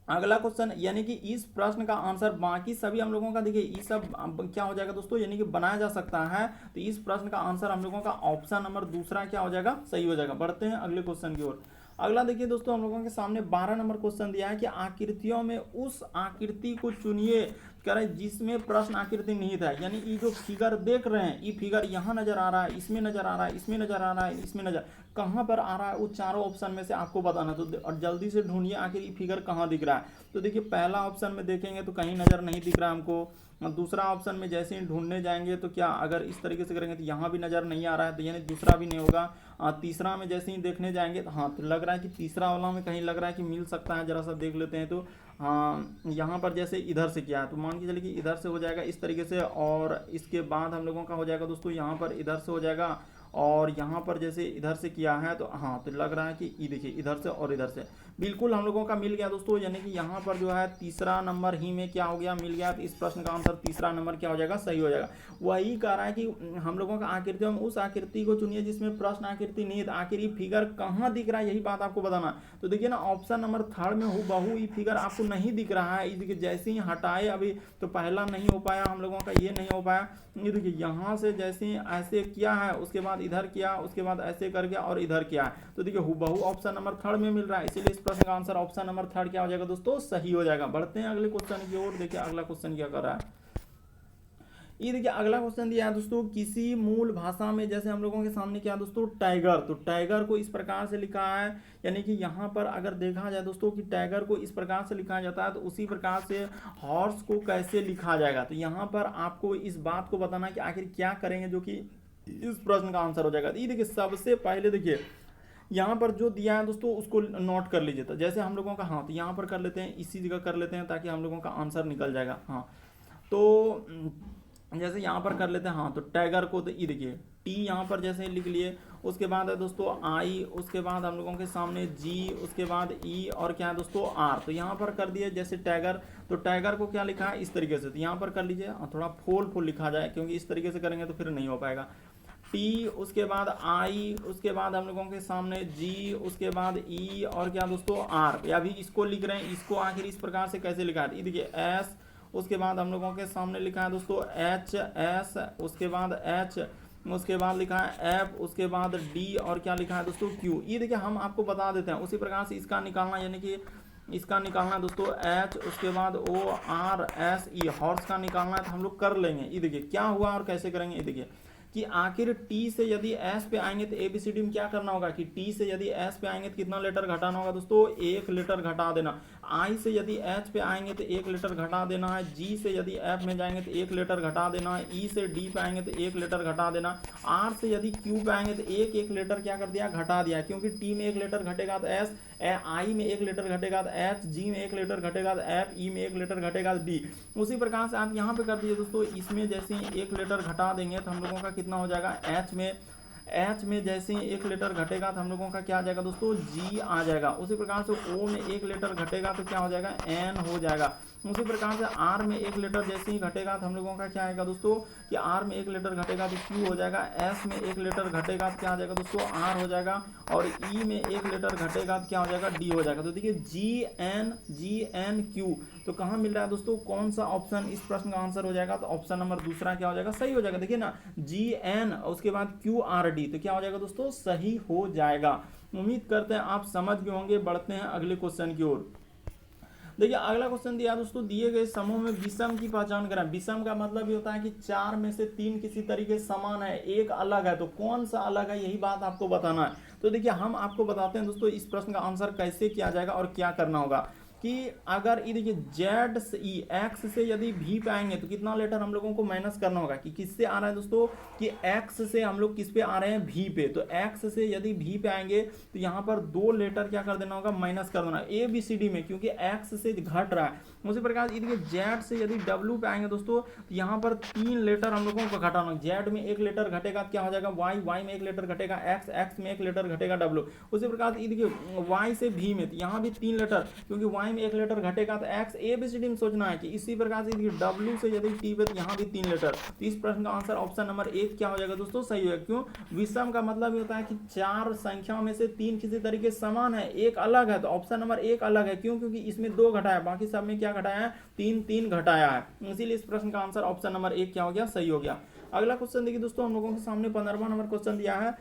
अगला क्वेश्चन, यानी कि इस प्रश्न का आंसर बाकी सभी हम लोगों का देखिए ये सब क्या हो जाएगा दोस्तों, यानी कि बनाया जा सकता है, तो इस प्रश्न का आंसर हम लोगों का ऑप्शन नंबर दूसरा क्या हो जाएगा सही हो जाएगा। बढ़ते हैं अगले क्वेश्चन की ओर। अगला देखिए दोस्तों हम लोगों के सामने 12 नंबर क्वेश्चन दिया है कि आकृतियों में उस आकृति को चुनिए करें जिसमें प्रश्न आकृति निहित है। यानी ये जो फिगर देख रहे हैं, ये फिगर यहाँ नजर आ रहा है, इसमें नजर आ रहा है, इसमें नजर आ रहा है, इसमें नजर, कहाँ पर आ रहा है वो चारों ऑप्शन में से आपको बताना। तो और जल्दी से ढूंढिए आखिर ये फिगर कहाँ दिख रहा है। तो देखिए पहला ऑप्शन में देखेंगे तो कहीं नजर नहीं दिख रहा है हमको, दूसरा ऑप्शन में जैसे ही ढूंढने जाएंगे तो क्या अगर इस तरीके से करेंगे तो यहाँ भी नजर नहीं आ रहा है, तो यानी दूसरा भी नहीं होगा। तीसरा में जैसे ही देखने जाएंगे तो हाँ तो लग रहा है कि तीसरा वाला में कहीं लग रहा है कि मिल सकता है, जरा सा देख लेते हैं। तो हाँ यहाँ पर जैसे इधर से किया है तो मान के चलिए कि इधर से हो जाएगा इस तरीके से, और इसके बाद हम लोगों का हो जाएगा दोस्तों यहाँ पर इधर से हो जाएगा, और यहाँ पर जैसे इधर से किया है तो हाँ तो लग रहा है कि ये देखिए इधर से और इधर से बिल्कुल हम लोगों का मिल गया दोस्तों। यानी कि यहाँ पर जो है तीसरा नंबर ही में क्या हो गया, मिल गया। तो इस प्रश्न का आंसर तीसरा नंबर क्या हो जाएगा, सही हो जाएगा। वही कह रहा है कि हम लोगों का आकृति में उस आकृति को चुनिए जिसमें प्रश्न आकृति नहीं है। तो आखिर ये फिगर कहाँ दिख रहा है, यही बात आपको बताना। तो देखिए ना ऑप्शन नंबर थर्ड में हूबहू ये फिगर आपको नहीं दिख रहा है। देखिए जैसे ही हटाए अभी तो पहला नहीं हो पाया हम लोगों का, ये नहीं हो पाया। ये देखिए यहाँ से जैसे ही ऐसे किया है उसके बाद इधर किया, उसके बाद ऐसे कर गया और इधर किया है। तो देखिए हूबहू ऑप्शन नंबर थर्ड में मिल रहा है, इसीलिए इस प्रश्न का आंसर ऑप्शन नंबर थर्ड क्या हो जाएगा दोस्तों, सही हो जाएगा। बढ़ते हैं अगले क्वेश्चन की ओर। देखिए अगला क्वेश्चन क्या कर रहा है। ये देखिए अगला क्वेश्चन दिया है दोस्तों, किसी मूल भाषा में जैसे हम लोगों के सामने क्या दोस्तों टाइगर, तो टाइगर को इस प्रकार से लिखा है। यानी कि यहाँ पर अगर देखा जाए दोस्तों कि टाइगर को इस प्रकार से लिखा जाता है तो उसी प्रकार से हॉर्स को कैसे लिखा जाएगा। तो यहाँ पर आपको इस बात को बताना कि आखिर क्या करेंगे जो कि इस प्रश्न का आंसर हो जाएगा। ये देखिए सबसे पहले देखिए यहाँ पर जो दिया है दोस्तों उसको नोट कर लीजिए। तो जैसे हम लोगों का हाँ तो यहाँ पर कर लेते हैं, इसी जगह कर लेते हैं ताकि हम लोगों का आंसर निकल जाएगा। हाँ तो जैसे यहाँ पर कर लेते हैं हाँ तो टाइगर को, तो ये देखिए टी यहाँ पर जैसे लिख लिए, उसके बाद है दोस्तों आई, उसके बाद हम लोगों के सामने जी, उसके बाद ई और क्या है दोस्तों आर। तो यहाँ पर कर दिए जैसे टाइगर, तो टाइगर को क्या लिखा है इस तरीके से। तो यहाँ पर कर लीजिए थोड़ा फोल लिखा जाए क्योंकि इस तरीके से करेंगे तो फिर नहीं हो पाएगा। टी, उसके बाद आई, उसके बाद हम लोगों के सामने जी, उसके बाद ई और क्या दोस्तों आर। या भी इसको लिख रहे हैं, इसको आखिर इस प्रकार से कैसे लिखा है, देखिए एस, उसके बाद हम लोगों के सामने लिखा है दोस्तों एच एस, उसके बाद एच, उसके बाद लिखा है एफ, उसके बाद डी और क्या लिखा है दोस्तों क्यू। ये देखिए हम आपको बता देते हैं उसी प्रकार से इसका निकालना, यानी कि इसका निकालना दोस्तों एच, उसके बाद O R S E, horse का निकालना है तो हम लोग कर लेंगे। ये देखिए क्या हुआ और कैसे करेंगे। ये देखिए कि आखिर टी से यदि एस पे आएंगे तो एबीसीडी में क्या करना होगा कि टी से यदि एस पे आएंगे तो कितना लेटर घटाना होगा दोस्तों, 1 लेटर घटा देना। आई से यदि एच पे आएंगे तो 1 लेटर घटा देना है। जी से यदि एफ में जाएंगे तो 1 लेटर घटा देना है। ई से डी पे आएंगे तो 1 लेटर घटा देना। आर से यदि क्यू पे आएंगे तो 1 लेटर क्या कर दिया, घटा दिया, क्योंकि टी में 1 लेटर घटेगा तो एस, आई में 1 लेटर घटेगा तो एच, जी में 1 लेटर घटेगा तो एफ, ई में 1 लेटर घटेगा तो डी। उसी प्रकार से आप यहाँ पे कर दीजिए दोस्तों, इसमें जैसे 1 लेटर घटा देंगे तो हम लोगों का कितना हो जाएगा, एच में जैसे 1 लेटर घटेगा तो हम लोगों का क्या आ जाएगा दोस्तों, जी आ जाएगा। उसी प्रकार से ओ में 1 लेटर घटेगा तो क्या हो जाएगा, एन हो जाएगा। उसी प्रकार से आर में 1 लेटर जैसे ही घटेगा तो हम लोगों का क्या आएगा दोस्तों कि आर में 1 लेटर घटेगा तो क्यू हो जाएगा। एस में 1 लेटर घटेगा तो क्या हो जाएगा दोस्तों, आर हो जाएगा। और ई में 1 लेटर घटेगा तो क्या हो जाएगा, डी हो जाएगा। तो देखिए जी एन क्यू, तो कहाँ मिल रहा है दोस्तों, कौन सा ऑप्शन इस प्रश्न का आंसर हो जाएगा, तो ऑप्शन नंबर दूसरा क्या हो जाएगा, सही हो जाएगा। देखिए ना जी एन उसके बाद क्यू आर डी, तो क्या हो जाएगा दोस्तों, सही हो जाएगा। उम्मीद करते हैं आप समझ गए होंगे। बढ़ते हैं अगले क्वेश्चन की ओर। देखिए अगला क्वेश्चन दिया दोस्तों, दिए गए समूह में विषम की पहचान करें। विषम का मतलब ये होता है कि 4 में से 3 किसी तरीके समान है, एक अलग है, तो कौन सा अलग है यही बात आपको बताना है। तो देखिए हम आपको बताते हैं दोस्तों इस प्रश्न का आंसर कैसे किया जाएगा और क्या करना होगा कि अगर ये देखिए जेड से ई एक्स से यदि भी पे आएंगे तो कितना लेटर हम लोगों को माइनस करना होगा कि किससे आ रहा है दोस्तों कि एक्स से हम लोग किस पे आ रहे हैं, भी पे। तो एक्स से यदि भी पे आएंगे तो यहाँ पर 2 लेटर क्या कर देना होगा, माइनस कर देना ए बी सी डी में, क्योंकि एक्स से घट रहा है। उसी प्रकार ये देखिए जेड से यदि डब्ल्यू पे आएंगे दोस्तों तो यहाँ पर 3 लेटर हम लोगों को घटाना। जेड में 1 लेटर घटेगा क्या हो जाएगा, वाई में 1 लेटर घटेगा, एक्स में 1 लेटर घटेगा, डब्ल्यू। उसी प्रकार ये देखिए वाई से भी में, तो यहाँ भी 3 लेटर, क्योंकि वाई में 1 लेटर घटेगा तो X A B C D में सोचना है कि इसी प्रकार से डब्ल्यू से यदि टी पे, तो यहाँ भी 3 लेटर। तो इस प्रश्न का आंसर ऑप्शन नंबर 1 क्या हो जाएगा दोस्तों, सही है। क्यों, विषम का मतलब होता है कि 4 संख्याओं में से 3 किसी तरीके समान है, एक अलग है। तो ऑप्शन नंबर 1 अलग है, क्यों, क्योंकि इसमें 2 घटाया, बाकी सब में क्या घटाया है, 3 घटाया है। इसीलिए इस प्रश्न का आंसर ऑप्शन नंबर 1 क्या हो गया, सही हो गया। अगला क्वेश्चन देखिए दोस्तों, हम लोगों के सामने 15वां नंबर क्वेश्चन दिया है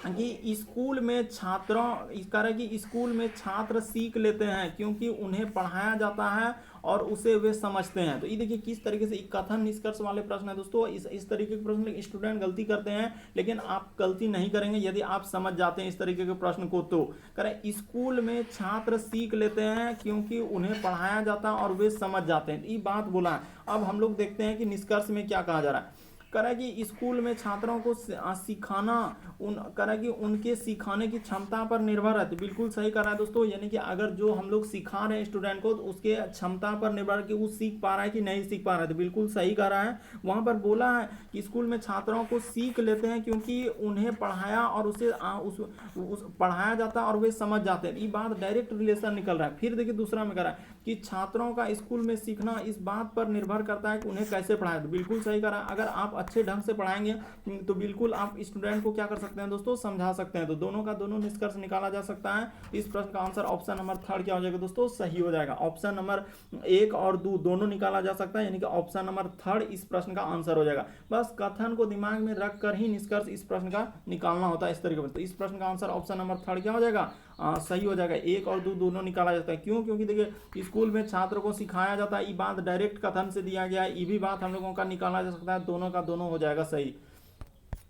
कि स्कूल में छात्रों, इस कारण कि स्कूल में छात्र सीख लेते हैं क्योंकि उन्हें पढ़ाया जाता है और उसे वे समझते हैं। तो ये देखिए किस तरीके से कथन निष्कर्ष वाले प्रश्न है दोस्तों। इस तरीके के प्रश्न स्टूडेंट गलती करते हैं, लेकिन आप गलती नहीं करेंगे यदि आप समझ जाते हैं इस तरीके के प्रश्न को। तो करें स्कूल में छात्र सीख लेते हैं क्योंकि उन्हें पढ़ाया जाता है और वे समझ जाते हैं, ये बात बोला है। अब हम लोग देखते हैं कि निष्कर्ष में क्या कहा जा रहा है। कह रहा है कि स्कूल में छात्रों को सिखाना कह रहा है कि उनके सिखाने की क्षमता पर निर्भर है। तो बिल्कुल सही कर रहा है दोस्तों, यानी कि अगर जो हम लोग सिखा रहे हैं स्टूडेंट को तो उसके क्षमता पर निर्भर कि वो सीख पा रहा है कि नहीं सीख पा रहा है। तो बिल्कुल सही कर रहा है। वहाँ पर बोला है कि स्कूल में छात्रों को सीख लेते हैं क्योंकि उन्हें पढ़ाया और उसे पढ़ाया जाता है और वे समझ जाते हैं। ये बात डायरेक्ट रिलेशन निकल रहा है। फिर देखिए दूसरा में कह रहा है कि छात्रों का स्कूल में सीखना इस बात पर निर्भर करता है कि उन्हें कैसे पढ़ाएं। तो बिल्कुल सही करा। अगर आप अच्छे ढंग से पढ़ाएंगे तो बिल्कुल आप स्टूडेंट को क्या कर सकते हैं दोस्तों, समझा सकते हैं। तो दोनों का दोनों निष्कर्ष निकाला जा सकता है। इस प्रश्न का आंसर ऑप्शन नंबर थर्ड क्या हो जाएगा दोस्तों, सही हो जाएगा। ऑप्शन नंबर 1 और 2 दोनों निकाला जा सकता है, यानी कि ऑप्शन नंबर थर्ड इस प्रश्न का आंसर हो जाएगा। बस कथन को दिमाग में रख कर ही निष्कर्ष इस प्रश्न का निकालना होता है इस तरीके से। तो इस प्रश्न का आंसर ऑप्शन नंबर थर्ड क्या हो जाएगा, सही हो जाएगा। 1 और 2 दोनों निकाला जाता है। क्यों? क्योंकि देखिए स्कूल में छात्र को सिखाया जाता है, ये बात डायरेक्ट कथन से दिया गया है। ये भी बात हम लोगों का निकाला जा सकता है। दोनों का दोनों हो जाएगा सही।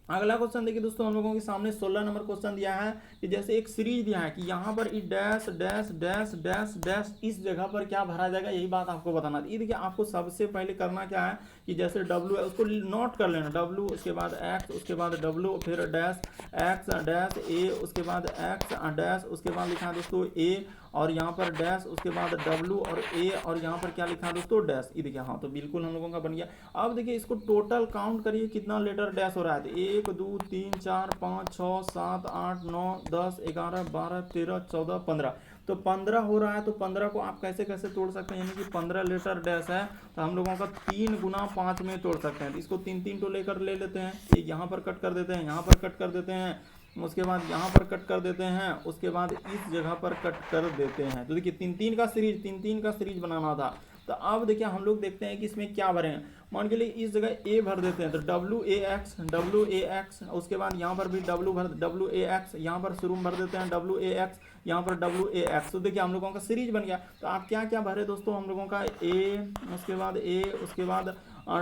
अगला क्वेश्चन देखिए दोस्तों, हम लोगों के सामने 16 नंबर क्वेश्चन दिया है कि जैसे एक सीरीज दिया है कि यहाँ पर ई dash dash dash dash dash इस जगह पर क्या भरा जाएगा, यही बात आपको बताना है। ये देखिए आपको सबसे पहले करना क्या है कि जैसे डब्ल्यू है उसको नोट कर लेना, डब्ल्यू उसके बाद एक्स उसके बाद डब्ल्यू फिर डैश एक्स डैश ए उसके बाद एक्स डैश उसके बाद लिखा है दोस्तों ए और यहाँ पर डैश उसके बाद डब्ल्यू और ए और यहाँ पर क्या लिखा है दोस्तों डैश। ये देखिए हाँ, तो बिल्कुल हम लोगों का बन गया। अब देखिए इसको टोटल काउंट करिए कितना लेटर डैश हो रहा है। 1 2 3 4 5 6 7 8 9 10 11 12 13 14 15, तो 15 हो रहा है। तो 15 को आप कैसे कैसे तोड़ सकते हैं, यानी कि 15 लेटर डैश है तो हम लोगों का 3 गुना 5 में तोड़ सकते हैं। तो इसको 3 तो लेकर ले लेते हैं, एक यहाँ पर कट कर देते हैं, यहाँ पर कट कर देते हैं, उसके बाद यहाँ पर कट कर देते हैं, उसके बाद इस जगह पर कट कर देते हैं। तो देखिए 3 का सीरीज बनाना था। तो अब देखिए हम लोग देखते हैं कि इसमें क्या भरे हैं। मान के लिए इस जगह ए भर देते हैं तो डब्ल्यू ए एक्स, उसके बाद यहाँ पर भी डब्ल्यू ए एक्स, यहाँ पर शुरू में भर देते हैं डब्ल्यू ए एक्स, यहाँ पर डब्ल्यू ए एक्स। तो देखिए हम लोगों का सीरीज बन गया। तो आप क्या क्या भरे दोस्तों, हम लोगों का ए उसके बाद ए उसके बाद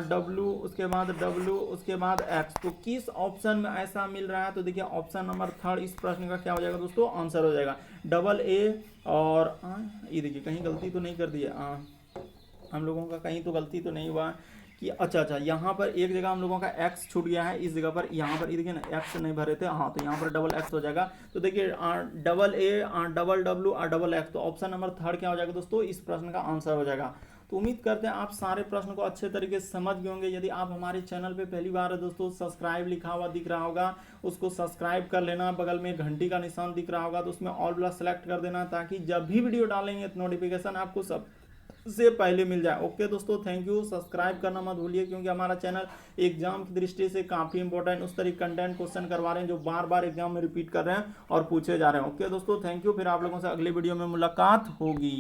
डब्ल्यू उसके बाद डब्ल्यू उसके बाद एक्स। तो किस ऑप्शन में ऐसा मिल रहा है, तो देखिए ऑप्शन नंबर थर्ड इस प्रश्न का क्या हो जाएगा दोस्तों, आंसर हो जाएगा डबल ए। और ये देखिए कहीं गलती तो नहीं कर दी है हम लोगों का, कहीं तो गलती तो नहीं हुआ कि अच्छा यहाँ पर एक जगह हम लोगों का x छूट गया है, इस जगह पर यहाँ पर देखिए ना x नहीं भरे थे, हाँ तो यहाँ पर डबल x हो जाएगा। तो देखिए डबल ए डबल डब्ल्यू और डबल एक्स, तो ऑप्शन नंबर थर्ड क्या हो जाएगा दोस्तों, इस प्रश्न का आंसर हो जाएगा। तो उम्मीद करते हैं आप सारे प्रश्न को अच्छे तरीके से समझ गए होंगे। यदि आप हमारे चैनल पे पहली बार है दोस्तों, सब्सक्राइब लिखा हुआ दिख रहा होगा, उसको सब्सक्राइब कर लेना। बगल में घंटी का निशान दिख रहा होगा तो उसमें ऑल वाला सेलेक्ट कर देना, ताकि जब भी वीडियो डालेंगे तो नोटिफिकेशन आपको सबसे पहले मिल जाए। ओके दोस्तों, थैंक यू। सब्सक्राइब करना मत भूलिए, क्योंकि हमारा चैनल एग्जाम की दृष्टि से काफ़ी इंपॉर्टेंट उस तरह कंटेंट क्वेश्चन करवा रहे हैं जो बार बार एग्जाम में रिपीट कर रहे हैं और पूछे जा रहे हैं। ओके दोस्तों, थैंक यू। फिर आप लोगों से अगले वीडियो में मुलाकात होगी।